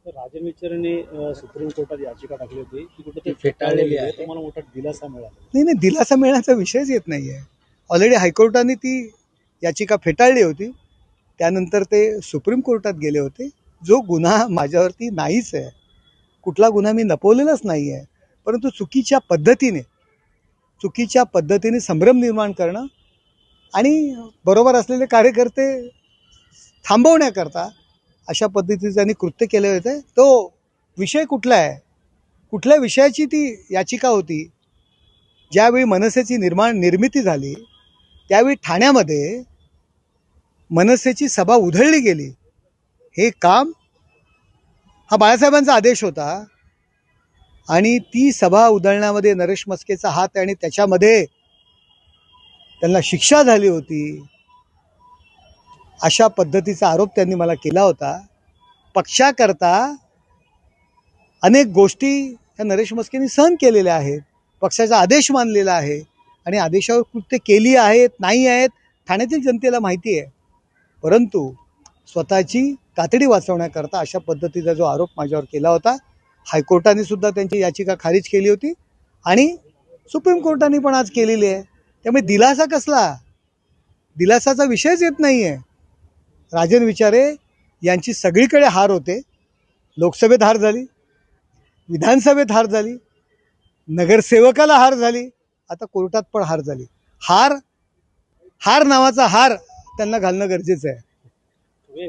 Rajan विचारेने supreme कोर्टात याचिका टाकली होती ती कुठे फेटाळलेली आहे, तुम्हाला मोठा दिलासा मिळाला? नाही नाही, दिलासा मिळण्याचा विषयच येत नाही आहे. ऑलरेडी हायकोर्टाने ती याचिका फेटाळली होती. त्यानंतर ते सुप्रीम कोर्टात गेले होते. जो गुन्हा माझ्यावरती नाहीच आहे, कुठला गुन्हा मी लपवलेलाच नाही आहे, परंतु चुकीच्या पद्धतीने संभ्रम निर्माण करणं आणि बरोबर असलेले कार्यकर्ते थांबवण्याकरता अशा पद्धतीचे त्यांनी कृत्य केले होते. तो विषय कुठला आहे, कुठल्या विषयाची ती याचिका होती? ज्यावेळी मनसेची निर्मिती झाली त्यावेळी ठाण्यामध्ये मनसेची सभा उधळली गेली. हे काम हा बाळासाहेबांचा आदेश होता आणि ती सभा उधळण्यामध्ये नरेश मस्केचा हात आणि त्याच्यामध्ये त्यांना शिक्षा झाली होती, अशा पद्धतीचा आरोप त्यांनी मला केला होता. पक्षाकरता अनेक गोष्टी ह्या नरेश मस्केंनी सहन केलेल्या आहेत, पक्षाचा आदेश मानलेला आहे आणि आदेशावर कृत्य केली आहेत नाही आहेत ठाण्यातील जनतेला माहिती आहे. परंतु स्वतःची कातडी वाचवण्याकरता अशा पद्धतीचा जो आरोप माझ्यावर केला होता, हायकोर्टाने सुद्धा त्यांची याचिका खारिज केली होती आणि सुप्रीम कोर्टाने पण आज केलेली आहे. त्यामुळे दिलासा कसला, दिलासाचा विषयच येत नाही आहे. राजन विचारे यांची सगळीकडे हार होते. लोकसभेत हार झाली, विधानसभेत हार झाली, नगरसेवकाला हार झाली, आता कोर्टात पण हार झाली. हार नावाचा हार त्यांना घालणं गरजेचं आहे.